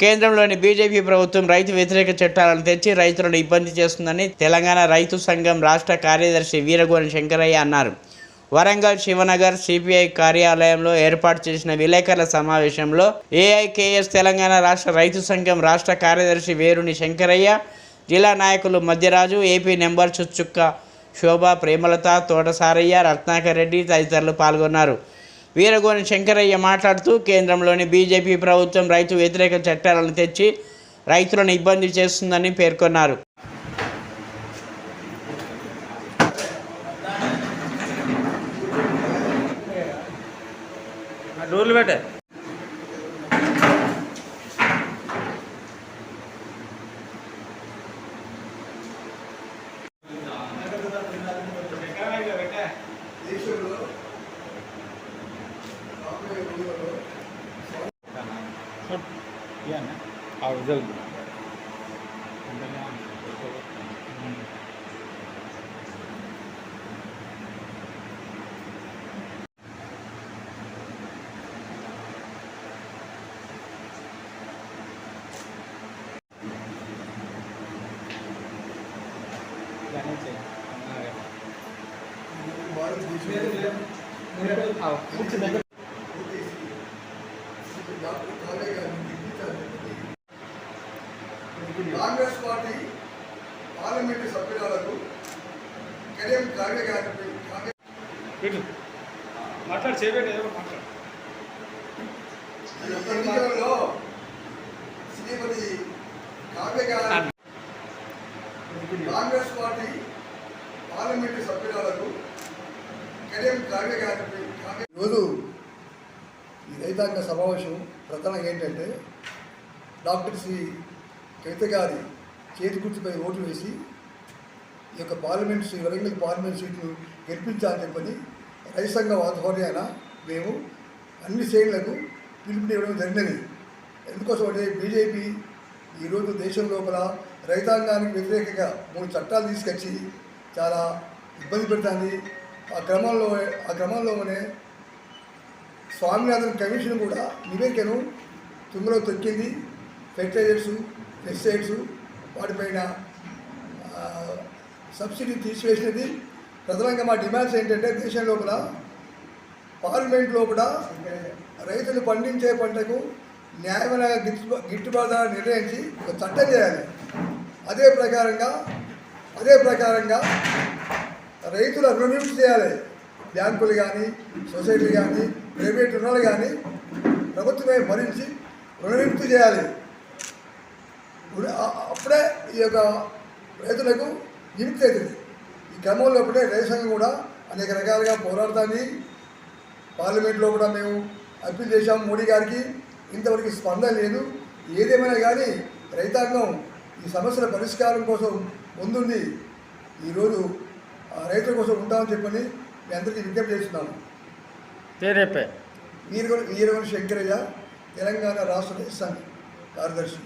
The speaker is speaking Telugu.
కేంద్రంలోని బీజేపీ ప్రభుత్వం రైతు వ్యతిరేక చట్టాలను తెచ్చి రైతులను ఇబ్బంది చేస్తుందని తెలంగాణ రైతు సంఘం రాష్ట్ర కార్యదర్శి వీరగోని శంకరయ్య అన్నారు. వరంగల్ శివనగర్ సిపిఐ కార్యాలయంలో ఏర్పాటు చేసిన విలేకరుల సమావేశంలో ఏఐకేఎస్ తెలంగాణ రాష్ట్ర రైతు సంఘం రాష్ట్ర కార్యదర్శి వేరుని శంకరయ్య, జిల్లా నాయకులు మధ్యరాజు, ఏపీ నెంబర్ చుచ్చుక్క శోభ, ప్రేమలత, తోటసారయ్య, రత్నాకర్ రెడ్డి తదితరులు పాల్గొన్నారు. వీరగోని శంకరయ్య మాట్లాడుతూ కేంద్రంలోని బీజేపీ ప్రభుత్వం రైతు వ్యతిరేక చట్టాలను తెచ్చి రైతులను ఇబ్బంది చేస్తుందని పేర్కొన్నారు. కాంగ్రెస్ పార్టీ పార్లమెంటు సభ్యురాలకు కడియం కావ్య గారిపై ఎన్నికల్లో శ్రీమతి కావ్య గారి కాంగ్రెస్ పార్టీ పార్లమెంటు సభ్యురాలకు కడియం కావ్య గారిపై ఈరోజు ఈ రైతాంగ సమావేశం ప్రధానంగా ఏంటంటే డాక్టర్ శ్రీ కవిత గారి చేతి గుర్తుపై ఓట్లు వేసి ఈ యొక్క వరంగల్ పార్లమెంట్ సీట్లు గెలిపించాలని చెప్పని రైతు సంఘం ఆధ్వర్యాన మేము అన్ని శ్రేణులకు పిలుపునివ్వడం జరిగినది. ఎందుకోసం అంటే బీజేపీ ఈరోజు దేశం లోపల రైతాంగానికి వ్యతిరేకంగా 3 చట్టాలు తీసుకొచ్చి చాలా ఇబ్బంది పెడుతుంది. ఆ క్రమంలోనే స్వామినాథన్ కమిషన్ కూడా నివేదికను తుంగలో తొక్కింది. ఫెర్టిలైజర్స్, పెస్టిసైడ్స్ వాటిపైన సబ్సిడీ తీసివేసినది. ప్రధానంగా మా డిమాండ్స్ ఏంటంటే దేశం లోపల పార్లమెంట్ లోపల రైతులు పండించే పంటకు న్యాయమైన గిట్టుబాటు ధర నిర్ణయించి ఒక చట్టం చేయాలి. అదే ప్రకారంగా రైతుల రుణవిముక్తి చేయాలి. బ్యాంకులు కానీ, సొసైటీలు కానీ, ప్రైవేట్ రుణాలు కానీ ప్రభుత్వమే భరించి రుణవిముక్తి చేయాలి. అప్పుడే ఈ యొక్క రైతులకు విముక్తి అవుతుంది. ఈ క్రమంలో ఒకటే రైతు సంఘం కూడా అనేక రకాలుగా పోరాడుతుంది. పార్లమెంట్లో కూడా మేము అప్పీల్ చేశాము మోడీ గారికి, ఇంతవరకు స్పందన లేదు. ఏదేమైనా కానీ రైతాంగం ఈ సమస్యల పరిష్కారం కోసం ముందుండి ఈరోజు రైతుల కోసం ఉంటామని చెప్పని మీ అందరికీ విజ్ఞప్తి చేస్తున్నాము. వీరగోని శంకరయ్య, తెలంగాణ రాష్ట్ర రైతు సంఘం కార్యదర్శి.